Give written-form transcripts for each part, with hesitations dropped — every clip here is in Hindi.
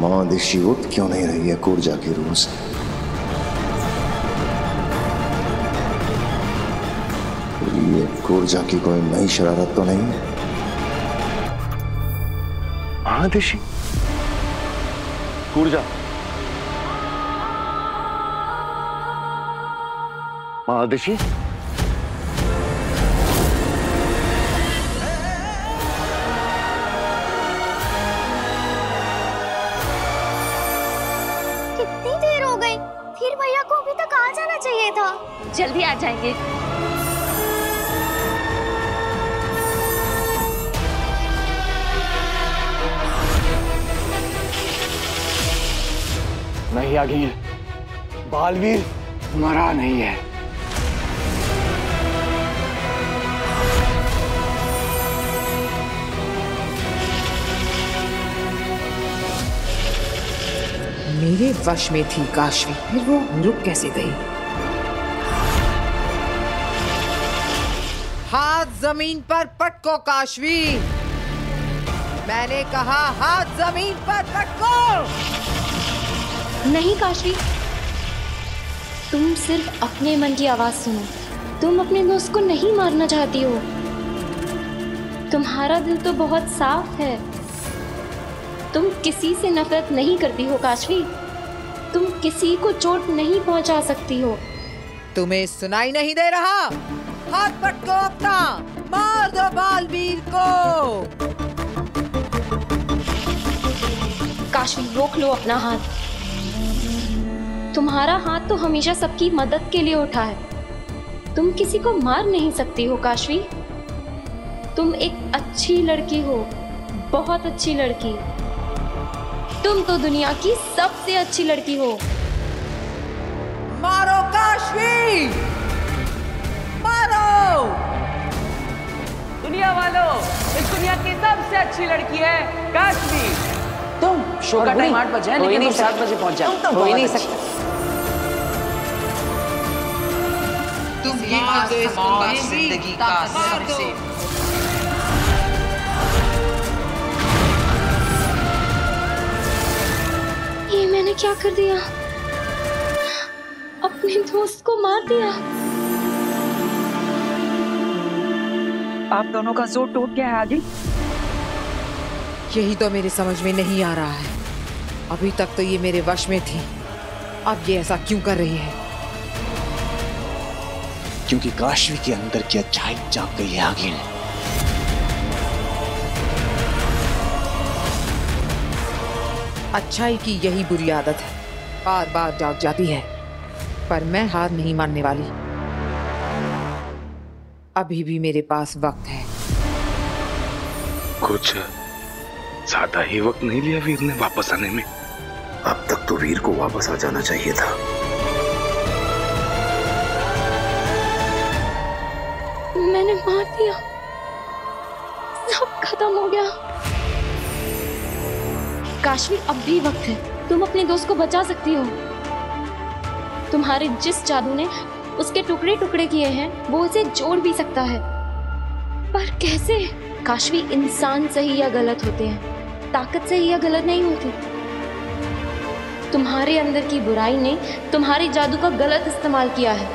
महादिशी उठ क्यों नहीं रही है कूर्जा की रूह से? ये कूर्जा की कोई नई शरारत तो नहीं है? महादिशी, कूर्जा, महादिशी, कितनी देर हो गई? फिर भैया को अभी तक आ जाना चाहिए था। जल्दी आ जाएंगे। नहीं आगीर, बालवीर मरा नहीं है। मेरे वश में थी काशवी, फिर वो रुक कैसे गई? हाथ जमीन पर पटको काशवी, मैंने कहा हाथ जमीन पर पटको। नहीं काशवी, तुम सिर्फ अपने मन की आवाज सुनो। तुम अपने दोस्त को नहीं मारना चाहती हो। तुम्हारा दिल तो बहुत साफ है। तुम किसी से नफरत नहीं करती हो काशवी। तुम किसी को चोट नहीं पहुंचा सकती हो। तुम्हें सुनाई नहीं दे रहा? हाथ पटको अपना, मार दो बालवीर को। काशवी रोक लो अपना हाथ। तुम्हारा हाथ तो हमेशा सबकी मदद के लिए उठा है। तुम किसी को मार नहीं सकती हो काशवी। तुम एक अच्छी लड़की हो, बहुत अच्छी लड़की। तुम तो दुनिया की सबसे अच्छी लड़की हो। मारो काशवी, मारो। दुनिया वालों, इस दुनिया की सबसे अच्छी लड़की है काशवी। तुम शो का टाइम 8 बजे है, लेकिन तुम 7 बजे पहुंच जाओ। तुम तो हो नहीं सकते। तुम ही तो इस पूरी जिंदगी का सबसे ये मैंने क्या कर दिया? अपने दोस्त को मार दिया। आप दोनों का जोर टूट गया है आगे। यही तो मेरे समझ में नहीं आ रहा है। अभी तक तो ये मेरे वश में थी, अब ये ऐसा क्यों कर रही है? क्योंकि काशवी के अंदर की अच्छाई जाग गई है आगे। अच्छाई की यही बुरी आदत है, बार बार जाग जाती है। पर मैं हार नहीं मानने वाली। अभी भी मेरे पास वक्त है। कुछ ज्यादा ही वक्त नहीं लिया वीर ने वापस आने में? अब तक तो वीर को वापस आ जाना चाहिए था। मैंने मार दिया, सब खत्म हो गया। काशवी अब भी वक्त है। तुम अपने दोस्त को बचा सकती हो। तुम्हारे जिस जादू ने उसके टुकड़े टुकड़े किए हैं, वो उसे जोड़ भी सकता है। पर कैसे? काशवी इंसान सही या गलत होते हैं, ताकत सही या गलत नहीं होती। तुम्हारे अंदर की बुराई ने तुम्हारे जादू का गलत इस्तेमाल किया है,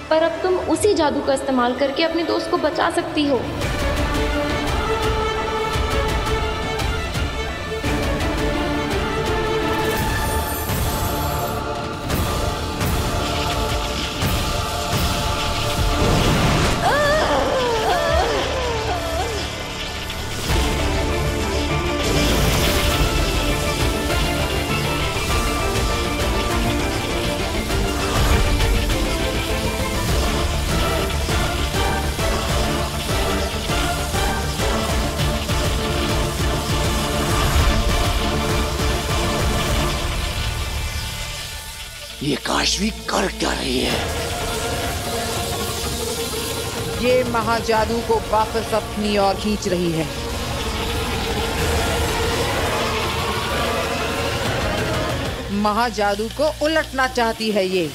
पर अब तुम उसी जादू का इस्तेमाल करके अपने दोस्त को बचा सकती हो। ये काशवी कर क्या रही है? ये महाजादू को वापस अपनी ओर खींच रही है। महाजादू को उलटना चाहती है ये।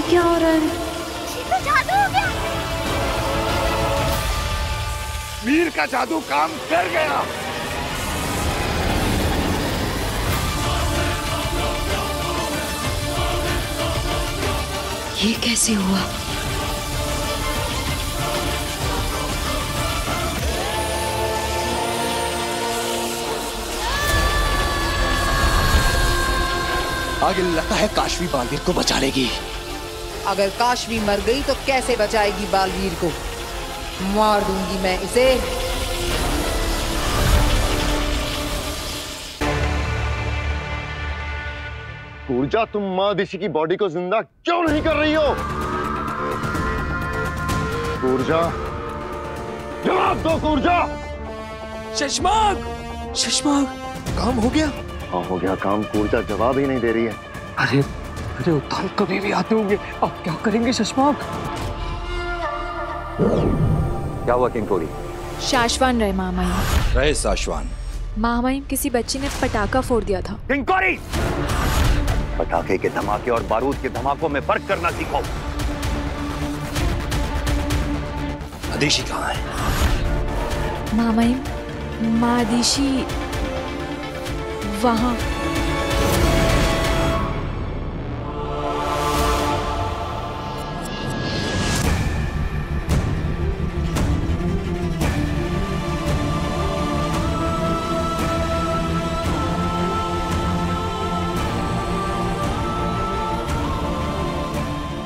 क्या हो रहा है? ये तो जादू हो गया। वीर का जादू काम कर गया। ये कैसे हुआ? आगे लगता है काशवी बालवीर को बचा लेगी। अगर काशवी मर गई तो कैसे बचाएगी बालवीर को? मार दूंगी मैं इसे। ऊर्जा, तुम माँ दिशी की बॉडी को जिंदा क्यों नहीं कर रही हो? ऊर्जा, जवाब दो ऊर्जा। शशमाग, शशमाग, काम हो गया? हाँ हो गया काम। ऊर्जा जवाब ही नहीं दे रही है। अरे अरे उतार कभी भी आते होंगे, अब क्या करेंगे शशमाग? क्या हुआ किंकोरी? शाश्वान रहे मामाई। रहे शाश्वान। मामाई, किसी बच्चे ने पटाखा फोड़ दिया था। किंकोरी, पटाखे के धमाके और बारूद के धमाकों में फर्क करना सीखो। अदिशी कहाँ है? मामाई, माँ अदिशी वहाँ।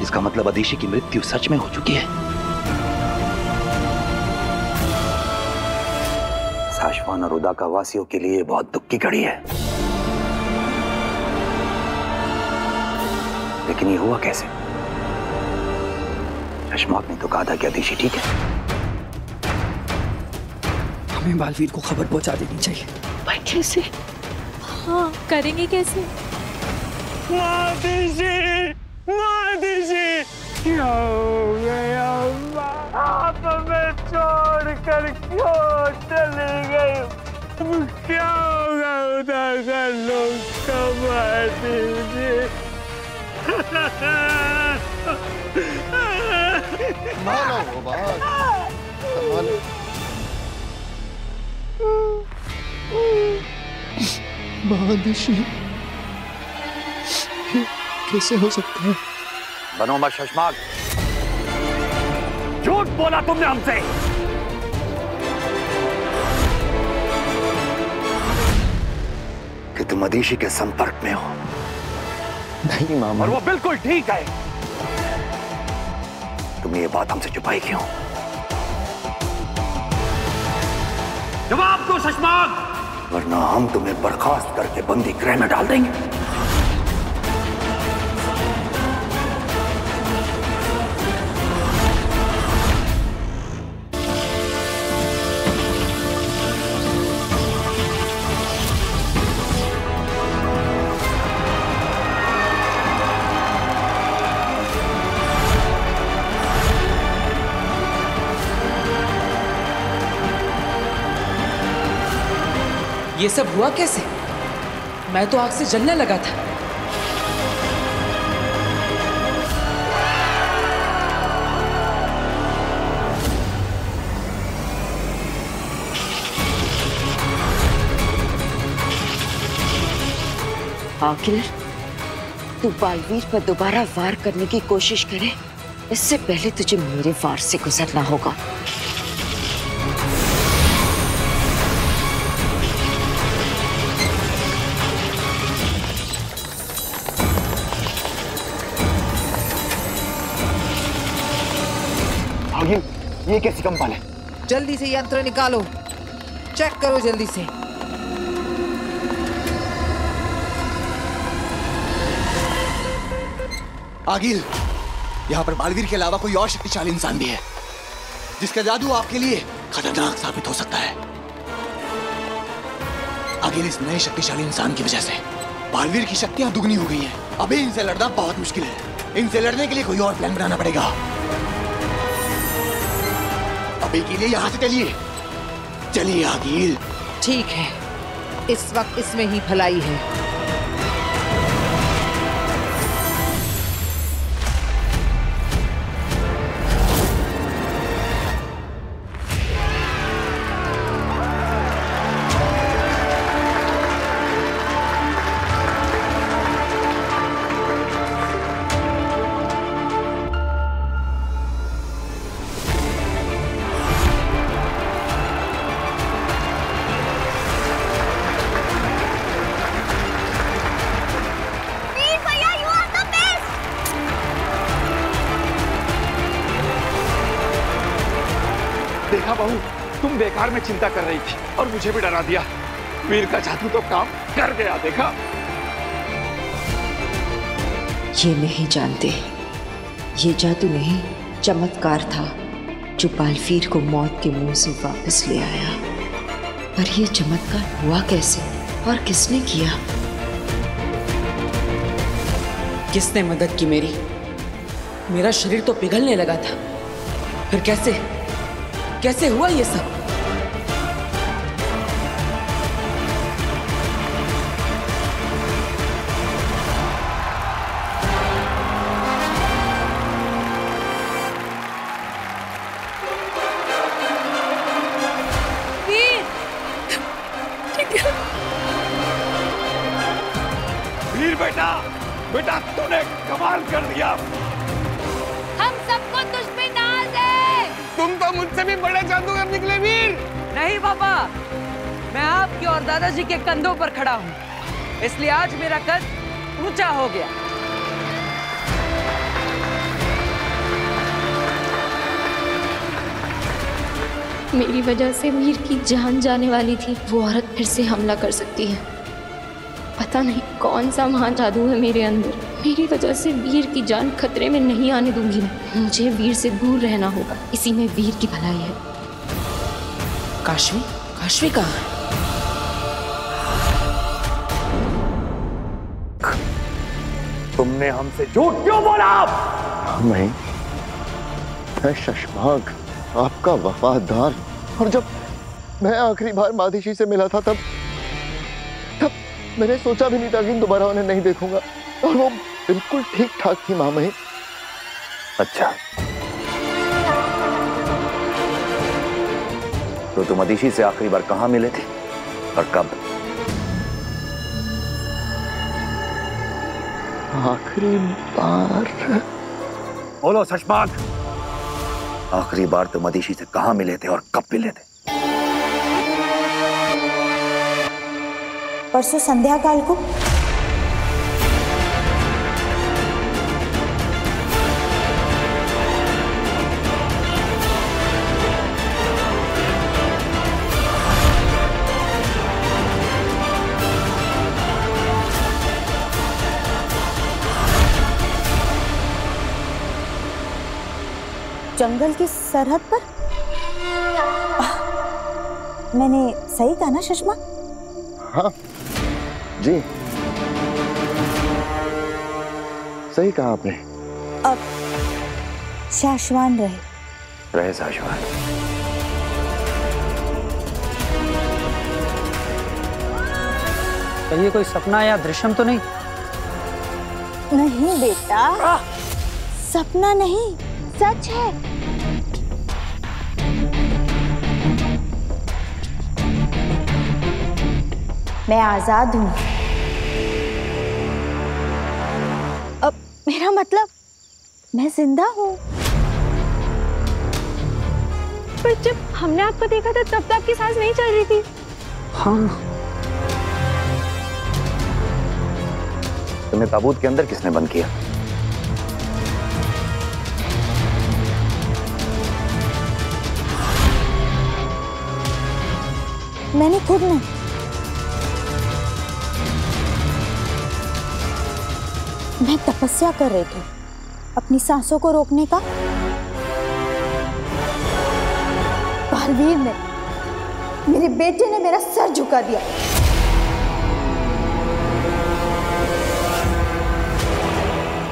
इसका मतलब अदिशी की मृत्यु सच में हो चुकी है। शाश्वान और उदाका वासियों के लिए बहुत दुख की घड़ी है। लेकिन ये हुआ कैसे? शशमाक ने तो कहा था कि अदिशी ठीक है। हमें बालवीर को खबर पहुंचा देनी चाहिए। पर कैसे? हाँ, करेंगे कैसे? क्या हो गया? आप हमें छोड़ कर क्यों चली गई? क्या होगा उदाका लोग का मार दीजिए। मानो वो बात, संभालो। महादिशी, कैसे हो सकता है? बनो मत शशमाक, झूठ बोला तुमने हमसे। कि तुम अदिशी के संपर्क में हो। नहीं मामा। और वो बिल्कुल ठीक है। तुमने ये बात हमसे छुपाई क्यों? जवाब दो शशमाक, वरना हम तुम्हें बर्खास्त करके बंदी गृह में डाल देंगे। ये सब हुआ कैसे? मैं तो आग से जलने लगा था। आखिर तू बालवीर पर दोबारा वार करने की कोशिश करे, इससे पहले तुझे मेरे वार से गुजरना होगा। ये कैसी कंपन है? जल्दी से यंत्र निकालो, चेक करो जल्दी से। आगिल, यहाँ पर बालवीर के अलावा कोई और शक्तिशाली इंसान भी है जिसका जादू आपके लिए खतरनाक साबित हो सकता है। आगिल, इस नए शक्तिशाली इंसान की वजह से बालवीर की शक्तियां दुगनी हो गई हैं। अभी इनसे लड़ना बहुत मुश्किल है। इनसे लड़ने के लिए कोई और प्लान बनाना पड़ेगा। अभी के लिए यहाँ से चलिए। चलिए आगिल। ठीक है, इस वक्त इसमें ही भलाई है। देखा बहू, तुम बेकार में चिंता कर रही थी और मुझे भी डरा दिया। वीर का जादू तो काम कर गया, देखा। ये नहीं जानते, ये जादू नहीं, चमत्कार था जो बालवीर को मौत के मुंह से वापस ले आया। पर ये चमत्कार हुआ कैसे और किसने किया? किसने मदद की मेरी? मेरा शरीर तो पिघलने लगा था, फिर कैसे हुआ ये सब? वीर बेटा तूने कमाल कर दिया। हम सबको तुझ पे नाज है। तुम तो मुझसे भी बड़े जादूगर निकले वीर। नहीं पापा, मैं आपके और दादाजी के कंधों पर खड़ा हूँ, इसलिए आज मेरा कद ऊंचा हो गया। मेरी वजह से वीर की जान जाने वाली थी। वो औरत फिर से हमला कर सकती है। पता नहीं कौन सा महान जादू है मेरे अंदर। मेरी वजह से वीर की जान खतरे में नहीं आने दूंगी मैं। मुझे वीर से दूर रहना होगा, इसी में वीर की भलाई है। काशवी कहाँ है? तुमने हमसे झूठ क्यों बोला? मैं शशमाग, आपका वफादार। और जब मैं आखिरी बार मादिशी से मिला था तब मैंने सोचा भी नहीं था कि दोबारा उन्हें नहीं देखूंगा। और वो बिल्कुल ठीक ठाक थी मामही। अच्छा, तो तुम मदिशी से आखिरी बार कहां मिले थे और कब? आखिरी बार? बोलो शशमाग, आखिरी बार तुम मदिशी से कहां मिले थे और कब मिले थे? परसों संध्या काल को। जंगल की सरहद पर? मैंने सही कहा ना सुषमा? हाँ जी, सही कहा आपने। अब शाश्वान रहे शाश्वान। ये कोई सपना या दृश्यम तो नहीं? नहीं बेटा, सपना नहीं, सच है। मैं आजाद हूं। अब मेरा मतलब मैं जिंदा हूं। पर जब हमने आपको देखा था तब तो आपकी सांस नहीं चल रही थी। हाँ। तुम्हें ताबूत के अंदर किसने बंद किया? मैंने खुद नहीं। मैं तपस्या कर रही थी अपनी सांसों को रोकने का। बालवीर ने, मेरे बेटे ने मेरा सर झुका दिया।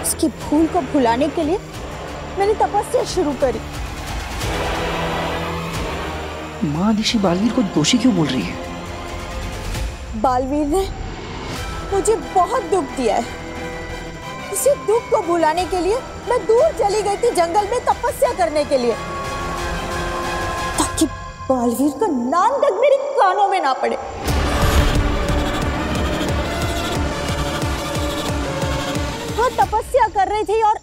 उसकी भूल को भुलाने के लिए मैंने तपस्या शुरू करी। मादिशी बालवीर को दोषी क्यों बोल रही है? बालवीर ने मुझे बहुत दुख दिया है। इसी दुख को भुलाने के लिए मैं दूर चली गई थी जंगल में तपस्या करने के लिए, ताकि बालवीर का नाम तक मेरे कानों में ना पड़े। वो तपस्या कर रही थी और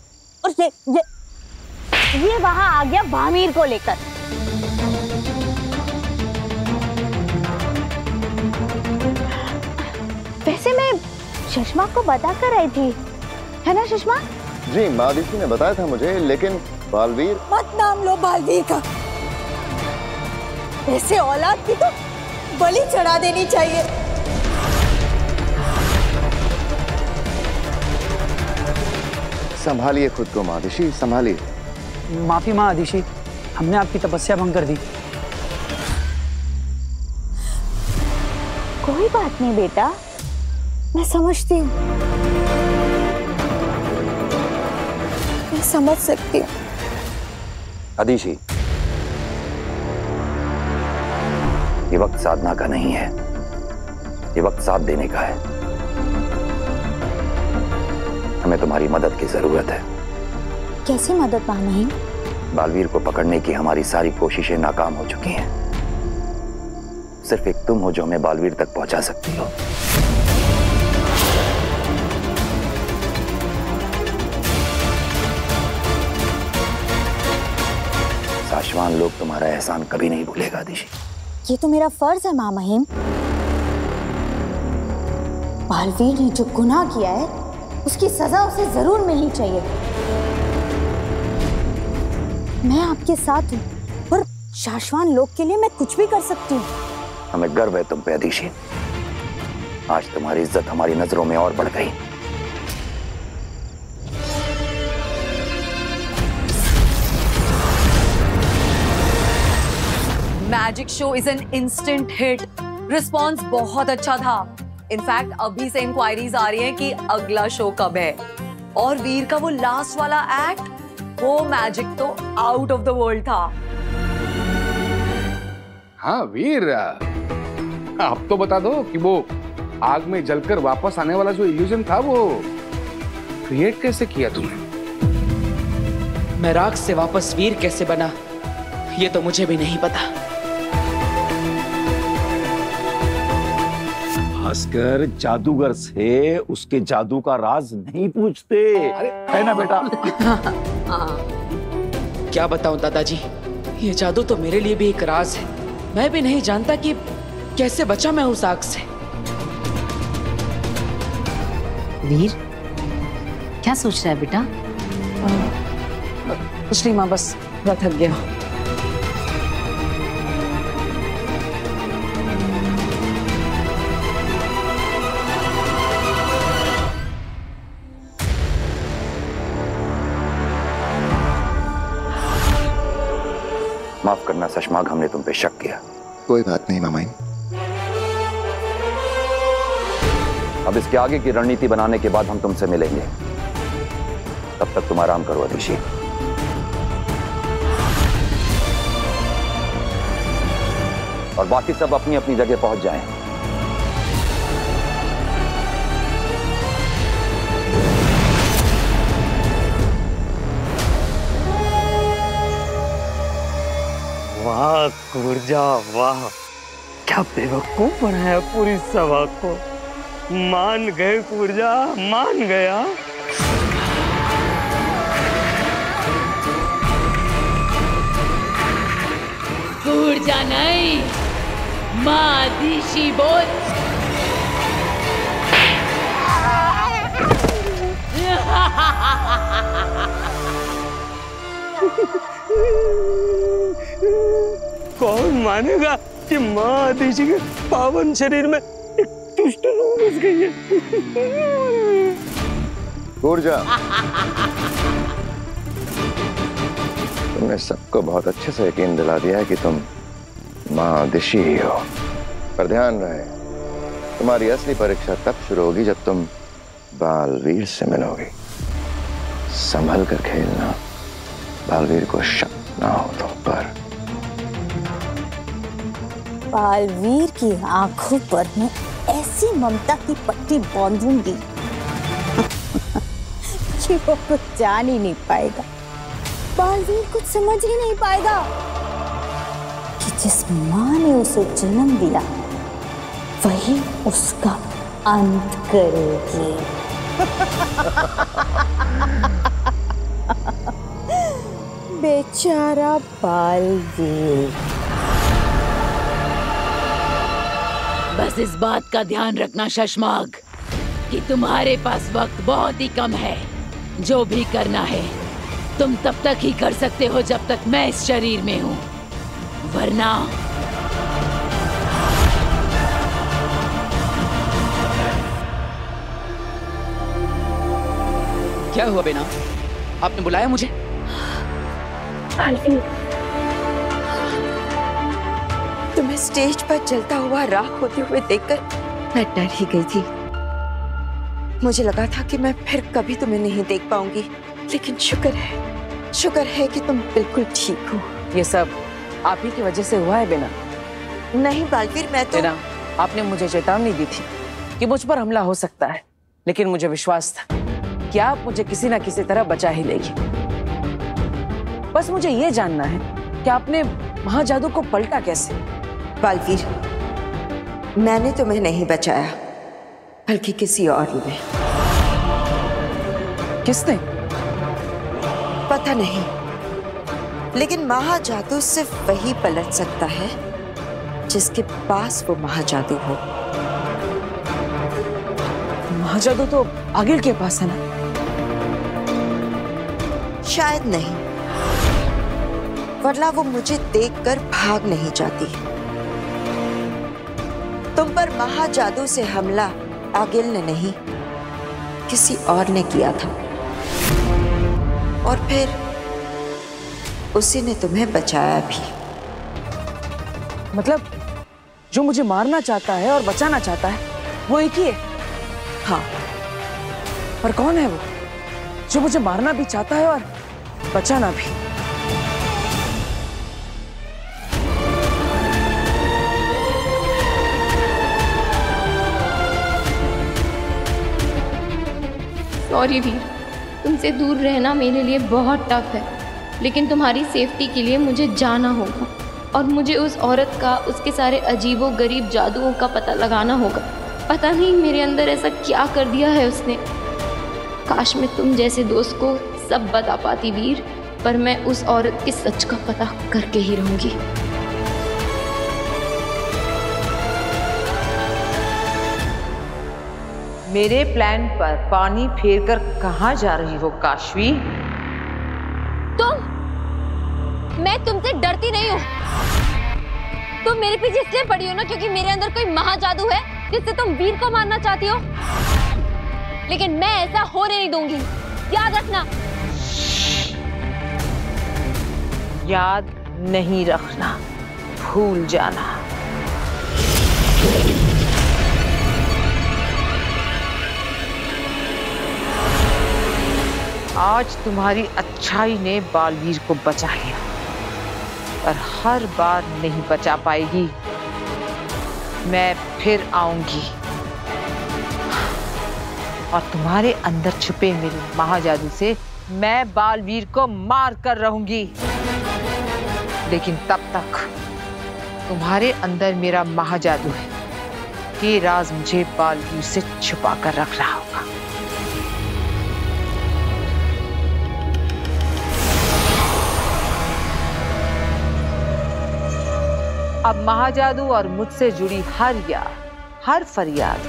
ये वहां आ गया भामीर को लेकर। वैसे मैं सुषमा को बता कर आई थी, है ना सुषमा? जी, मादिशी ने बताया था मुझे, लेकिन बालवीर। मत नाम लो बालवीर का। ऐसे औलाद की तो बलि चढ़ा देनी चाहिए। संभालिए खुद को मादिशी, संभालिए। माफी माँ आदिशी, हमने आपकी तपस्या भंग कर दी। कोई बात नहीं बेटा, मैं समझती हूँ, मैं समझ सकती हूँ। आदिशी, ये वक्त साधना का नहीं है, ये वक्त साथ देने का है। हमें तुम्हारी मदद की जरूरत है। कैसी मदद मामहीन? बालवीर को पकड़ने की हमारी सारी कोशिशें नाकाम हो चुकी हैं। सिर्फ एक तुम हो जो हमें बालवीर तक पहुंचा सकती हो। साशवान लोग तुम्हारा एहसान कभी नहीं भूलेगा आदिशी। ये तो मेरा फर्ज है मामहीन। बालवीर ने जो गुनाह किया है उसकी सजा उसे जरूर मिलनी चाहिए। मैं आपके साथ हूँ, पर शाश्वान लोग के लिए मैं कुछ भी कर सकती हूँ। हमें गर्व है तुम पे आदिशी। आज तुम्हारी इज्जत हमारी नजरों में और बढ़ गई। Magic show is an instant hit. Response बहुत अच्छा था। इनफैक्ट अभी से इंक्वायरीज आ रही हैं कि अगला शो कब है। और वीर का वो लास्ट वाला एक्ट, वो मैजिक तो आउट ऑफ द वर्ल्ड था। हाँ वीर, आप तो बता दो कि वो आग में जलकर वापस आने वाला जो इल्यूजन था वो क्रिएट कैसे किया तुमने? मैं राख से वापस वीर कैसे बना, ये तो मुझे भी नहीं पता। भास्कर जादूगर से उसके जादू का राज नहीं पूछते, है ना बेटा? क्या बताऊं दादाजी, ये जादू तो मेरे लिए भी एक राज है। मैं भी नहीं जानता कि कैसे बचा मैं उस आग से। वीर, क्या सोच रहा है बेटा? कुछ नहीं माँ, बस मैं थक गया। माफ करना सशमाग, हमने तुम पे शक किया। कोई बात नहीं मामाइन। अब इसके आगे की रणनीति बनाने के बाद हम तुमसे मिलेंगे। तब तक तुम आराम करो आदिशी। और बाकी सब अपनी अपनी जगह पहुंच जाएं। वाह कुर्जा, वाह क्या बेवकूफ बनाया पूरी सभा को। मान गए कुर्जा, मान गया। कुर्जा नहीं, मादिशी बोल। कौन मानेगा कि माँ आदिशी के पावन शरीर में एक दुष्ट रूह घुस गई है। कुर्जा, तुमने सबको बहुत अच्छे से यकीन दिला दिया है कि तुम माँ आदिशी ही हो। पर ध्यान रहे, तुम्हारी असली परीक्षा तब शुरू होगी जब तुम बालवीर से मिलोगी। संभल कर खेलना, बालवीर को शक ना हो तुम पर। बालवीर की आंखों पर मैं ऐसी ममता की पट्टी बांधूंगी कि वो कुछ जान ही नहीं पाएगा। बालवीर कुछ समझ ही नहीं पाएगा कि जिस माँ ने उसे जन्म दिया वही उसका अंत करेगी। बेचारा बालवीर। बस इस बात का ध्यान रखना शशमाग कि तुम्हारे पास वक्त बहुत ही कम है। जो भी करना है तुम तब तक ही कर सकते हो जब तक मैं इस शरीर में हूँ, वरना क्या हुआ बेना? आपने बुलाया मुझे? तुम्हें स्टेज पर जलता हुआ राख होते हुए देखकर मैं डर ही गई थी। मुझे लगा था कि मैं फिर कभी तुम्हें नहीं देख पाऊंगी, लेकिन शुक्र है कि तुम बिल्कुल ठीक हो। ये सब आप ही की वजह से हुआ है बेना? नहीं बालवीर, मैं तो बेना, आपने मुझे चेतावनी दी थी कि मुझ पर हमला हो सकता है, लेकिन मुझे विश्वास था कि आप मुझे किसी ना किसी तरह बचा ही लेगी। बस मुझे ये जानना है कि आपने महाजादू को पलटा कैसे? बालवीर, मैंने तुम्हें नहीं बचाया, बल्कि किसी और ने। किसने? पता नहीं, लेकिन महाजादू सिर्फ वही पलट सकता है जिसके पास वो महाजादू हो। महाजादू तो आगिल के पास है ना? शायद नहीं, वरना वो मुझे देखकर भाग नहीं जाती। तुम पर महाजादू से हमला आगिल ने नहीं, किसी और ने किया था, और फिर उसी ने तुम्हें बचाया भी। मतलब जो मुझे मारना चाहता है और बचाना चाहता है वो एक ही है? हाँ। पर कौन है वो जो मुझे मारना भी चाहता है और बचाना भी? सॉरी वीर, तुमसे दूर रहना मेरे लिए बहुत टफ है, लेकिन तुम्हारी सेफ्टी के लिए मुझे जाना होगा और मुझे उस औरत का, उसके सारे अजीबो गरीब जादुओं का पता लगाना होगा। पता नहीं मेरे अंदर ऐसा क्या कर दिया है उसने। काश मैं तुम जैसे दोस्त को सब बता पाती वीर, पर मैं उस औरत के सच का पता करके ही रहूंगी। मेरे प्लान पर पानी फेरकर कहाँ जा रही हो काशवी? मैं तुमसे डरती नहीं हूँ। तुम मेरे पीछे इसलिए पड़ी हो ना क्योंकि मेरे अंदर कोई महाजादू है जिससे तुम वीर को मारना चाहती हो, लेकिन मैं ऐसा होने नहीं दूंगी, याद रखना। याद नहीं रखना, भूल जाना। आज तुम्हारी अच्छाई ने बालवीर को बचा लिया, पर हर बार नहीं बचा पाएगी। मैं फिर आऊंगी और तुम्हारे अंदर छुपे मेरे महाजादू से मैं बालवीर को मार कर रहूंगी। लेकिन तब तक तुम्हारे अंदर मेरा महाजादू है, ये राज मुझे बालवीर से छुपा कर रखना होगा। अब महाजादू और मुझसे जुड़ी हर याद, हर फरियाद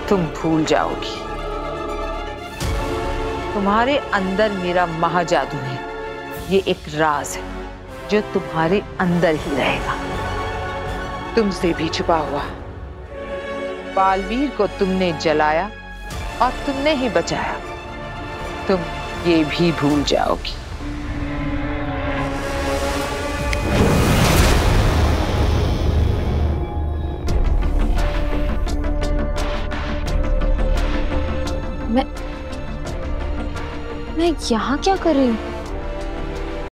तुम भूल जाओगी। तुम्हारे अंदर मेरा महाजादू है, ये एक राज है जो तुम्हारे अंदर ही रहेगा, तुमसे भी छुपा हुआ। बालवीर को तुमने जलाया और तुमने ही बचाया, तुम ये भी भूल जाओगी। मैं यहाँ क्या कर रही हूँ?